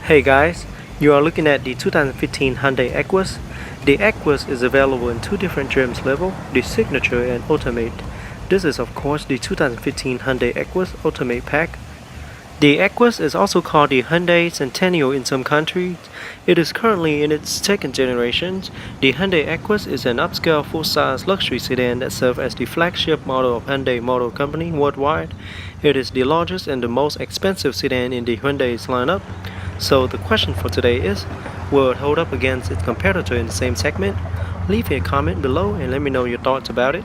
Hey guys, you are looking at the 2015 Hyundai Equus. The Equus is available in two different trims level, the Signature and Ultimate. This is of course the 2015 Hyundai Equus Ultimate Pack. The Equus is also called the Hyundai Centennial in some countries. It is currently in its second generation. The Hyundai Equus is an upscale full-size luxury sedan that serves as the flagship model of Hyundai Motor Company worldwide. It is the largest and the most expensive sedan in the Hyundai's lineup. So the question for today is, will it hold up against its competitor in the same segment? Leave a comment below and let me know your thoughts about it.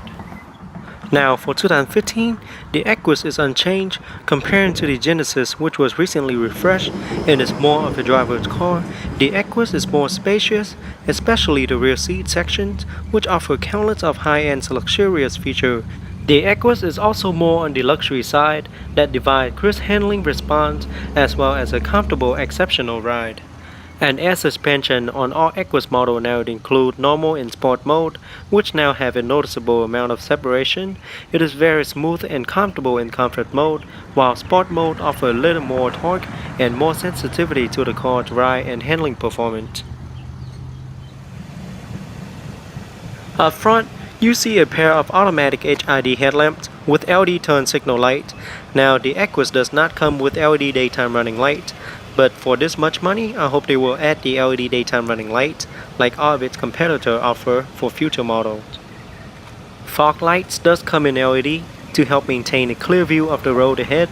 Now for 2015, the Equus is unchanged compared to the Genesis, which was recently refreshed and is more of a driver's car. The Equus is more spacious, especially the rear seat sections, which offer countless of high-end luxurious features. The Equus is also more on the luxury side that provides crisp handling response as well as a comfortable exceptional ride. An air suspension on all Equus models now include normal and sport mode, which now have a noticeable amount of separation. It is very smooth and comfortable in comfort mode, while sport mode offers a little more torque and more sensitivity to the car's ride and handling performance. Up front, you see a pair of automatic HID headlamps with LED turn signal light. Now the Equus does not come with LED daytime running light, but for this much money, I hope they will add the LED daytime running light like all of its competitors offer for future models. Fog lights does come in LED to help maintain a clear view of the road ahead.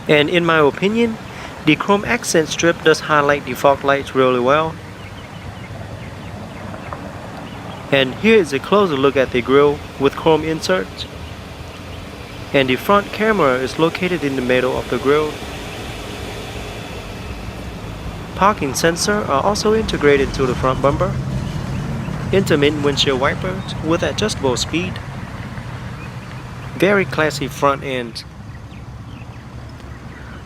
And in my opinion, the chrome accent strip does highlight the fog lights really well. And here is a closer look at the grille with chrome inserts. And the front camera is located in the middle of the grille. Parking sensors are also integrated into the front bumper. Intermittent windshield wipers with adjustable speed. Very classy front end.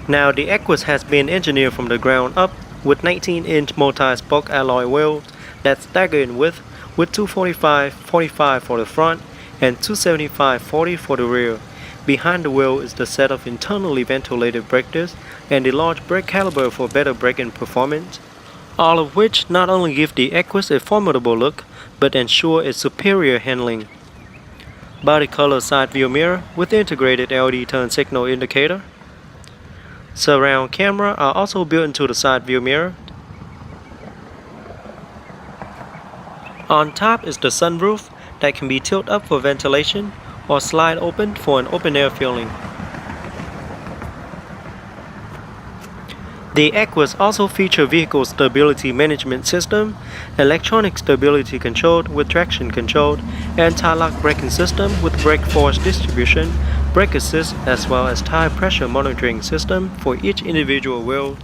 Now the Equus has been engineered from the ground up with 19-inch multi-spoke alloy wheels that stagger in width with 245/45 for the front and 275/40 for the rear. Behind the wheel is the set of internally ventilated brake discs and the large brake caliper for better braking performance, all of which not only give the Equus a formidable look, but ensure its superior handling. Body color side view mirror with integrated LED turn signal indicator. Surround camera are also built into the side view mirror. On top is the sunroof that can be tilted up for ventilation or slide open for an open air feeling. The Equus also features vehicle stability management system, electronic stability control with traction control, anti-lock braking system with brake force distribution, brake assist, as well as tire pressure monitoring system for each individual wheel.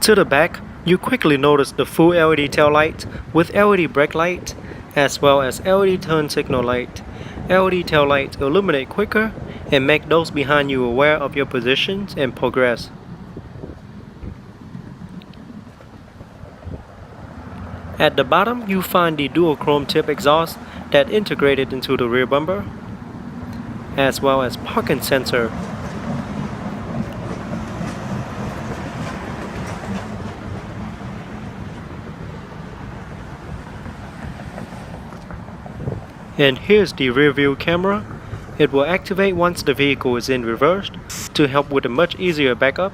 To the back, you quickly notice the full LED tail light with LED brake light as well as LED turn signal light. LED tail lights illuminate quicker and make those behind you aware of your positions and progress. At the bottom, you find the dual chrome tip exhaust that integrated into the rear bumper, as well as parking sensor. And here's the rear view camera It will activate once the vehicle is in reverse to help with a much easier backup.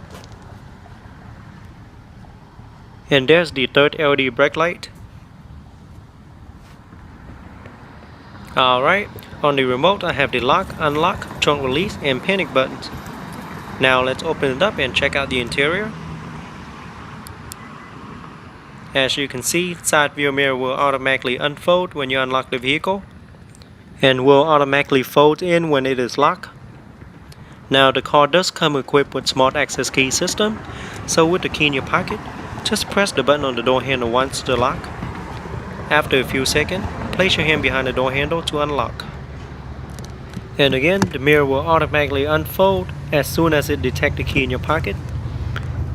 And there's the third LED brake light. Alright, on the remote I have the lock, unlock, trunk release and panic buttons. Now let's open it up and check out the interior. As you can see, side view mirror will automatically unfold when you unlock the vehicle and will automatically fold in when it is locked. Now the car does come equipped with smart access key system, so with the key in your pocket, just press the button on the door handle once to lock. After a few seconds, place your hand behind the door handle to unlock. And again, the mirror will automatically unfold as soon as it detects the key in your pocket.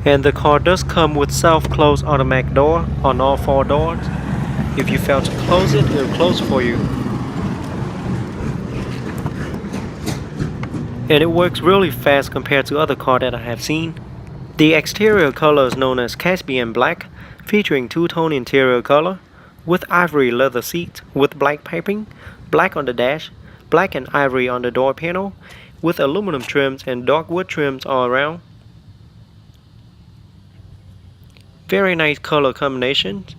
And the car does come with self-close automatic door on all 4 doors. If you fail to close it, it will close for you. And it works really fast compared to other cars that I have seen. The exterior color is known as Caspian Black, featuring two-tone interior color, with ivory leather seats with black piping, black on the dash, black and ivory on the door panel, with aluminum trims and dark wood trims all around. Very nice color combinations.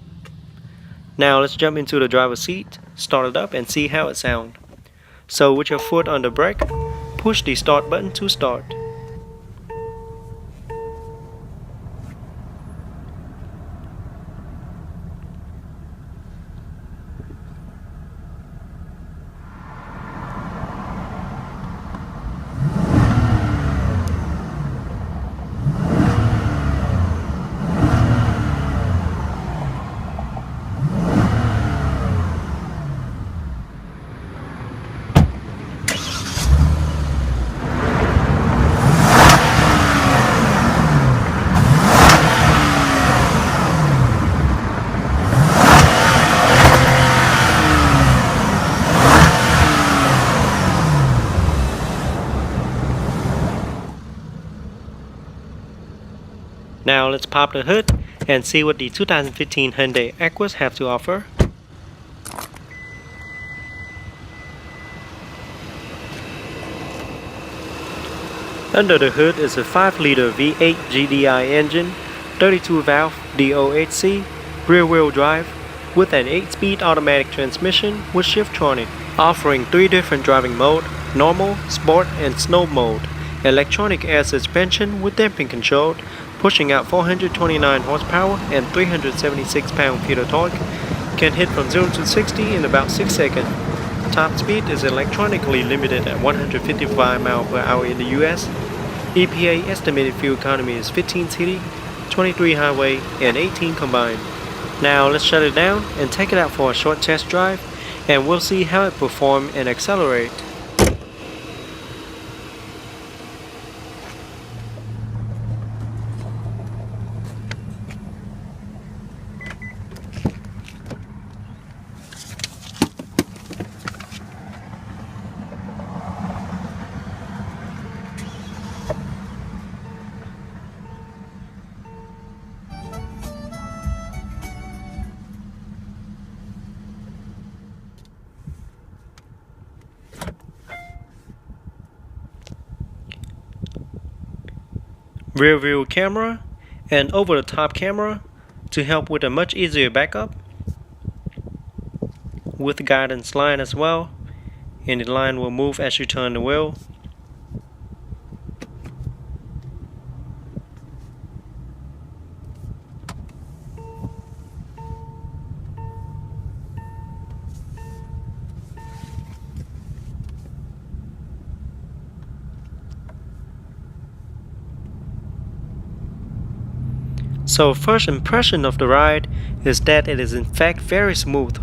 Now let's jump into the driver's seat, start it up and see how it sounds. So with your foot on the brake, push the start button to start. Now let's pop the hood and see what the 2015 Hyundai Equus have to offer. Under the hood is a 5-liter V8 GDI engine, 32-valve DOHC, rear-wheel drive, with an 8-speed automatic transmission with Shiftronic, offering 3 different driving modes: normal, sport, and snow mode. Electronic air suspension with damping control, pushing out 429 horsepower and 376 pound-feet of torque. Can hit from 0 to 60 in about 6 seconds. Top speed is electronically limited at 155 miles per hour in the US. EPA estimated fuel economy is 15 city, 23 highway, and 18 combined. Now let's shut it down and take it out for a short test drive, and we'll see how it performs and accelerate. Rear view camera and over the top camera to help with a much easier backup, with guidance line as well, and the line will move as you turn the wheel. So first impression of the ride is that it is in fact very smooth.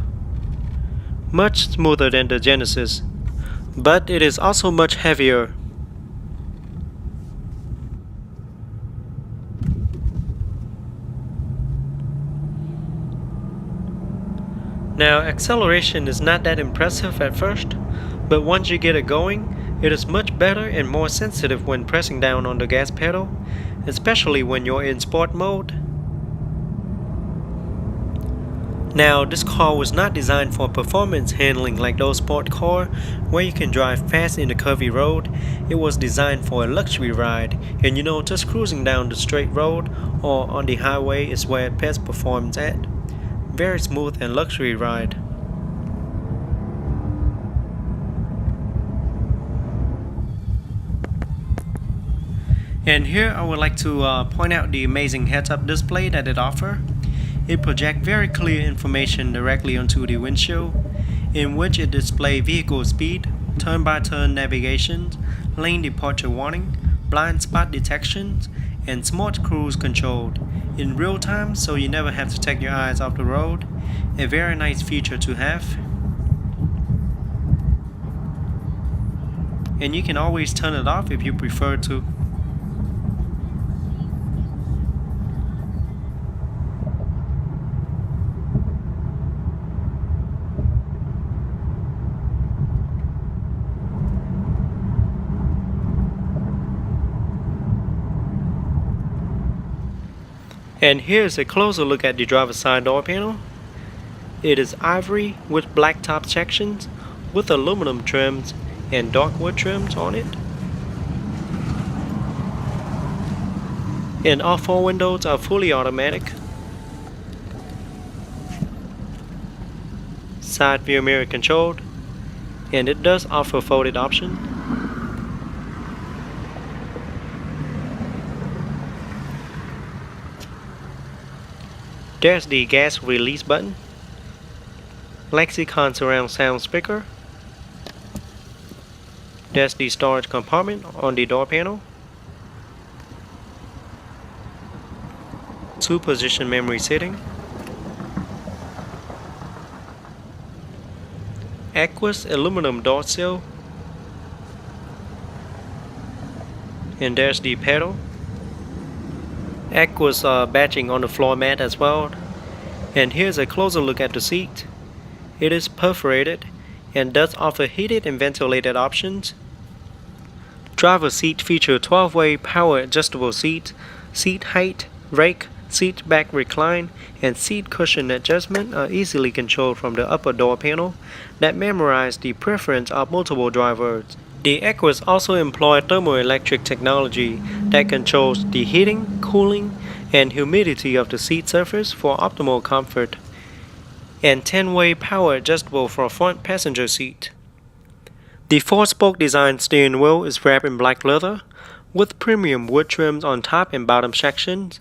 Much smoother than the Genesis, but it is also much heavier. Now acceleration is not that impressive at first, but once you get it going, it is much better and more sensitive when pressing down on the gas pedal, especially when you're in sport mode. Now, this car was not designed for performance handling like those sport cars where you can drive fast in the curvy road. It was designed for a luxury ride, and just cruising down the straight road or on the highway is where it best performs at. Very smooth and luxury ride. And here I would like to point out the amazing heads-up display that it offers. It projects very clear information directly onto the windshield, in which it displays vehicle speed, turn-by-turn navigation, lane departure warning, blind spot detections, and smart cruise control in real time, so you never have to take your eyes off the road. A very nice feature to have. And you can always turn it off if you prefer to. And here's a closer look at the driver's side door panel. It is ivory with black top sections with aluminum trims and dark wood trims on it. And all four windows are fully automatic. Side view mirror controlled, and it does offer folded option. There's the gas release button, Lexicon surround sound speaker. There's the storage compartment on the door panel, 2-position memory seating, Equus aluminum door sill, and there's the pedal. Equus badging on the floor mat as well. And here's a closer look at the seat. It is perforated and does offer heated and ventilated options. Driver seat feature 12-way power adjustable seat, seat height, rake, seat back recline, and seat cushion adjustment are easily controlled from the upper door panel that memorize the preference of multiple drivers. The Equus also employs thermoelectric technology that controls the heating, cooling, and humidity of the seat surface for optimal comfort, and 10-way power adjustable for front passenger seat. The 4-spoke design steering wheel is wrapped in black leather with premium wood trims on top and bottom sections.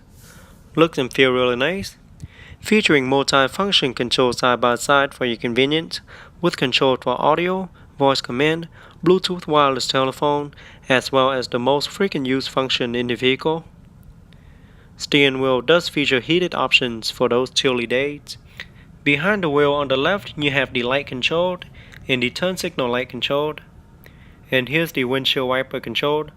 Looks and feel really nice. Featuring multi-function control side by side for your convenience, with control for audio, voice command, Bluetooth wireless telephone, as well as the most frequent used function in the vehicle. Steering wheel does feature heated options for those chilly days. Behind the wheel on the left, you have the light controlled and the turn signal light controlled. And here's the windshield wiper controlled.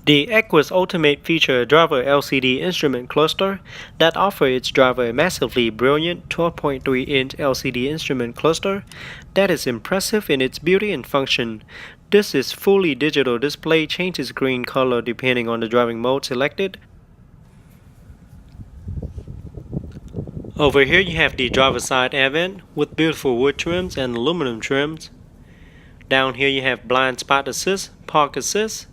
The Equus Ultimate features a driver LCD instrument cluster that offers its driver a massively brilliant 12.3-inch LCD instrument cluster that is impressive in its beauty and function. This is fully digital display changes screen color depending on the driving mode selected. Over here you have the driver's side air vent with beautiful wood trims and aluminum trims. Down here you have blind spot assist, park assist,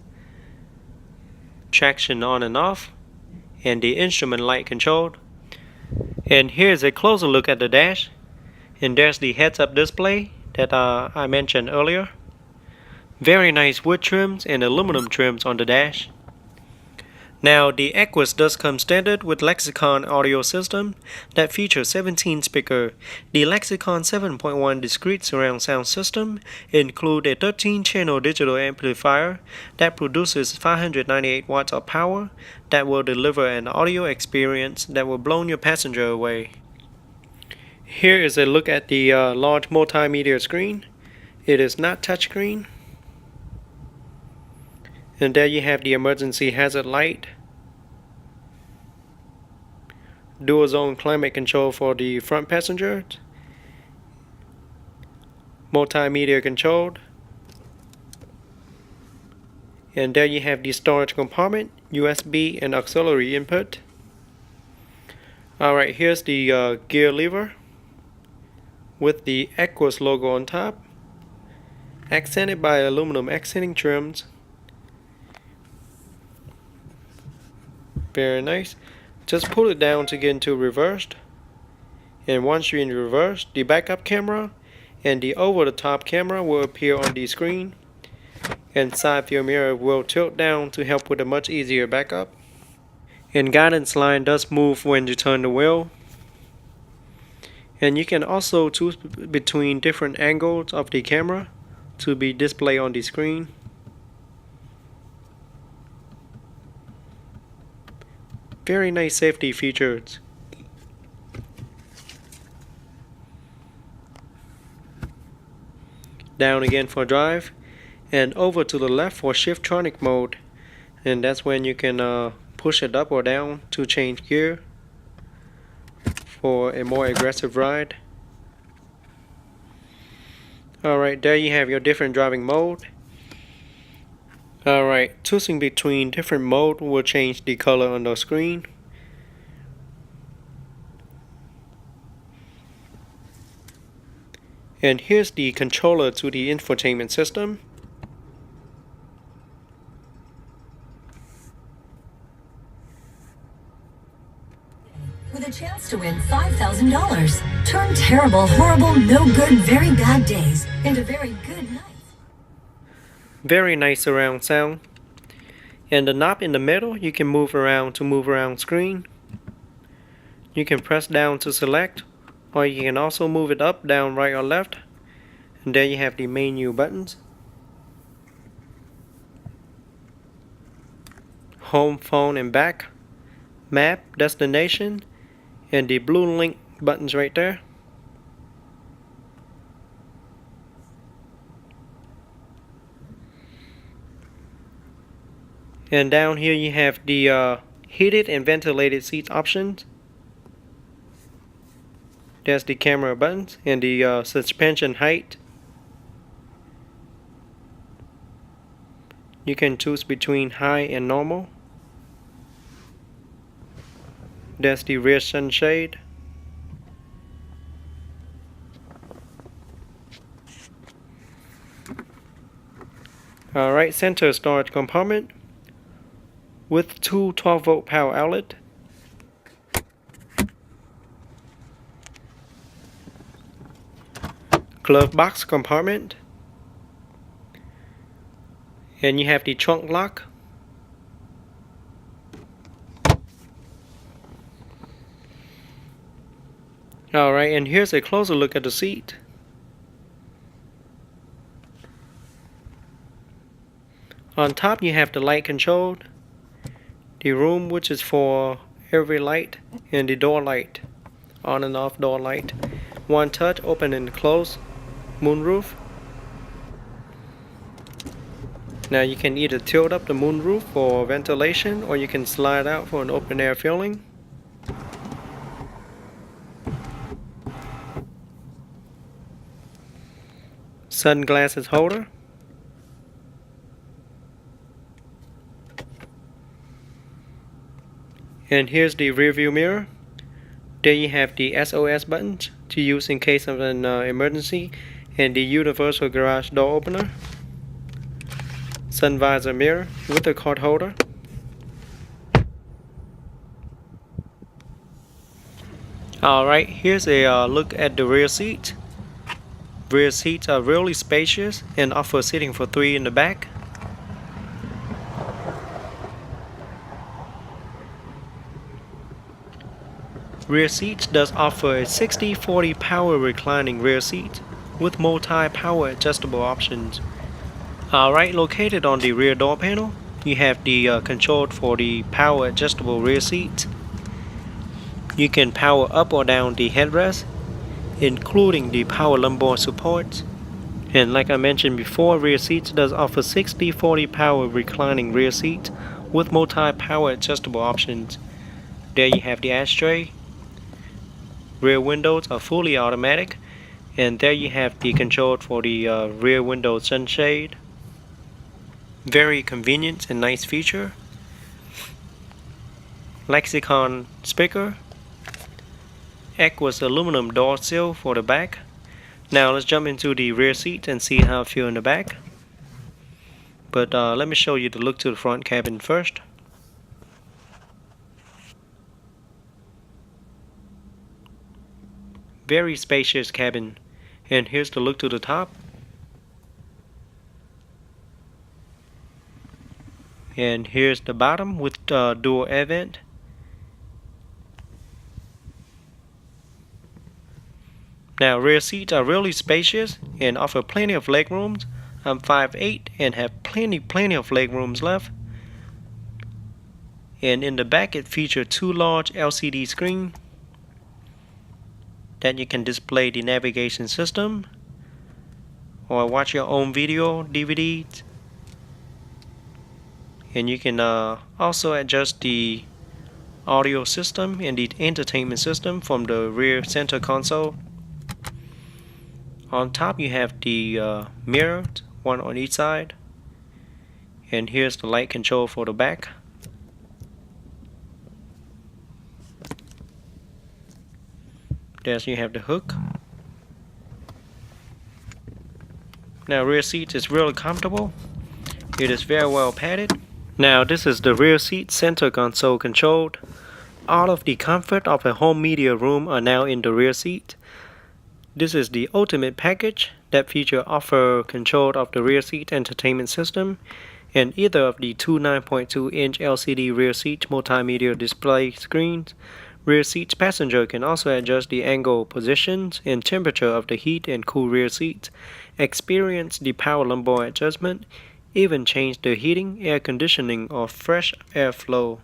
traction on and off, and the instrument light controlled. And here's a closer look at the dash, and there's the heads-up display that I mentioned earlier. Very nice wood trims and aluminum trims on the dash. Now the Equus does come standard with Lexicon audio system that features 17 speakers. The Lexicon 7.1 discrete surround sound system includes a 13-channel digital amplifier that produces 598 watts of power that will deliver an audio experience that will blow your passenger away. Here is a look at the large multimedia screen. It is not touchscreen. And there you have the emergency hazard light, dual zone climate control for the front passenger, multimedia controlled, and there you have the storage compartment, USB and auxiliary input. Alright, here's the gear lever, with the Equus logo on top, accented by aluminum accenting trims. Very nice. Just pull it down to get into reversed, and once you're in reverse, the backup camera and the over-the-top camera will appear on the screen, and side view mirror will tilt down to help with a much easier backup. And guidance line does move when you turn the wheel. And you can also choose between different angles of the camera to be displayed on the screen. Very nice safety features. Down again for drive, and over to the left for Shiftronic mode, and that's when you can push it up or down to change gear for a more aggressive ride. Alright, there you have your different driving mode. Alright, choosing between different mode will change the color on the screen. And here's the controller to the infotainment system. With a chance to win $5,000. Turn terrible, horrible, no good, very bad days into very good nights. Very nice surround sound. And the knob in the middle, you can move around to move around screen. You can press down to select, or you can also move it up, down, right, or left. And there you have the menu buttons. Home, phone, and back. Map, destination, and the blue link buttons right there. And down here you have the heated and ventilated seats options. There's the camera buttons and the suspension height. You can choose between high and normal. There's the rear sunshade. Alright, center storage compartment with two 12-volt power outlet. Glove box compartment. And you have the trunk lock. Alright, and here's a closer look at the seat. On top you have the light control, the room which is for every light, and the door light, on and off door light. One touch, open and close, moonroof. Now you can either tilt up the moonroof for ventilation, or you can slide out for an open air feeling. Sunglasses holder. And here's the rear view mirror. There you have the SOS buttons to use in case of an emergency, and the universal garage door opener. Sun visor mirror with a card holder. Alright, here's a look at the rear seat. Rear seats are really spacious and offer seating for 3 in the back. Rear seats does offer a 60/40 power reclining rear seat with multi-power adjustable options. Alright, located on the rear door panel, you have the control for the power adjustable rear seat. You can power up or down the headrest, including the power lumbar support. And like I mentioned before, rear seats does offer 60/40 power reclining rear seat with multi-power adjustable options. There you have the ashtray. Rear windows are fully automatic, and there you have the control for the rear window sunshade. Very convenient and nice feature. Lexicon speaker. Equus aluminum door sill for the back. Now let's jump into the rear seat and see how it feels in the back. But let me show you the look to the front cabin first. Very spacious cabin. And here's the look to the top. And here's the bottom with dual air vent. Now rear seats are really spacious and offer plenty of leg rooms. I'm 5'8" and have plenty of leg rooms left. And in the back it features two large LCD screens that you can display the navigation system or watch your own video DVDs. And you can also adjust the audio system and the entertainment system from the rear center console. On top you have the mirror, one on each side, and here's the light control for the back. There's you have the hook. Now rear seat is really comfortable. It is very well padded. Now this is the rear seat center console controlled. All of the comfort of a home media room are now in the rear seat. This is the ultimate package that offer control of the rear seat entertainment system and either of the two 9.2-inch LCD rear seat multimedia display screens. Rear seats passenger can also adjust the angle, positions, and temperature of the heat and cool rear seats, experience the power lumbar adjustment, even change the heating, air conditioning, or fresh airflow.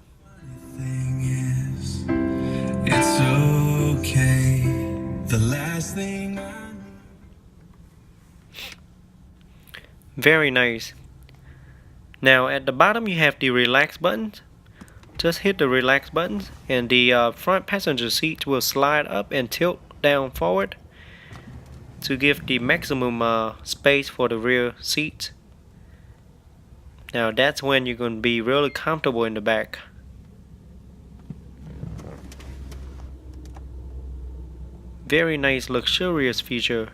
It's okay. The last thing Very nice. Now at the bottom you have the relax buttons. Just hit the relax buttons and the front passenger seat will slide up and tilt down forward to give the maximum space for the rear seats. Now that's when you're going to be really comfortable in the back. Very nice luxurious feature.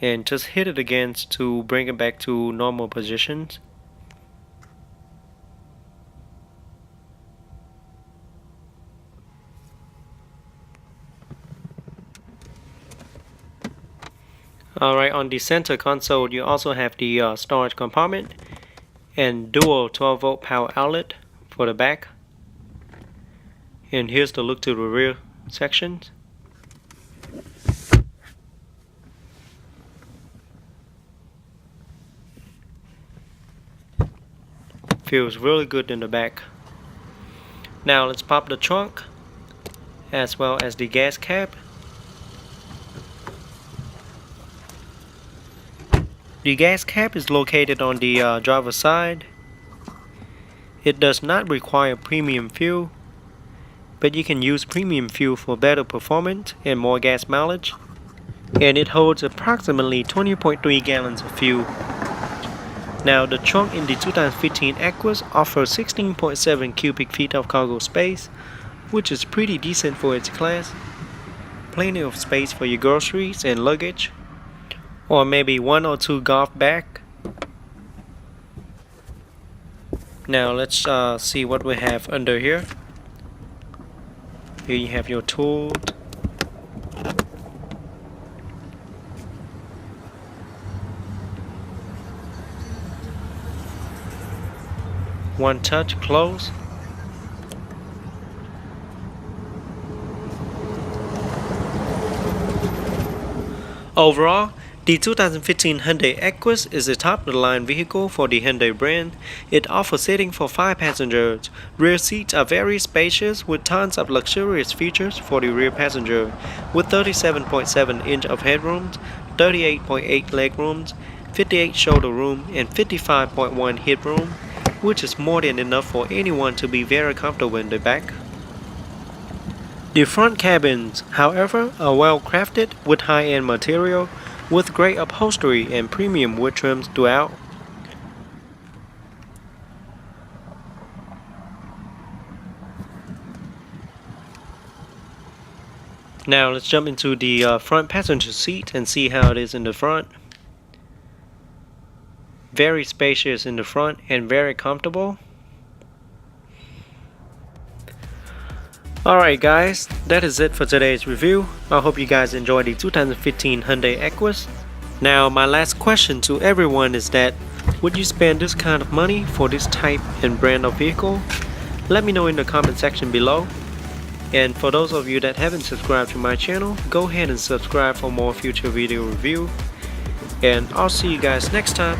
And just hit it again to bring it back to normal positions. Alright, on the center console you also have the storage compartment and dual 12-volt power outlet for the back. And here's the look to the rear sections. Feels really good in the back. Now let's pop the trunk as well as the gas cap. The gas cap is located on the driver's side. It does not require premium fuel, but you can use premium fuel for better performance and more gas mileage. And it holds approximately 20.3 gallons of fuel. Now the trunk in the 2015 Equus offers 16.7 cubic feet of cargo space, which is pretty decent for its class. Plenty of space for your groceries and luggage, or maybe one or two golf bags. Now let's see what we have under here. Here you have your tools. One touch close. Overall, the 2015 Hyundai Equus is a top-of-the-line vehicle for the Hyundai brand. It offers seating for 5 passengers. Rear seats are very spacious with tons of luxurious features for the rear passenger, with 37.7 inch of headroom, 38.8 leg rooms, 58 shoulder room, and 55.1 hip room, which is more than enough for anyone to be very comfortable in the back. The front cabins, however, are well crafted with high-end material, with great upholstery and premium wood trims throughout. Now let's jump into the front passenger seat and see how it is in the front. Very spacious in the front and very comfortable. Alright guys, that is it for today's review. I hope you guys enjoyed the 2015 Hyundai Equus. Now my last question to everyone is that, would you spend this kind of money for this type and brand of vehicle? Let me know in the comment section below. And for those of you that haven't subscribed to my channel, go ahead and subscribe for more future video review. And I'll see you guys next time.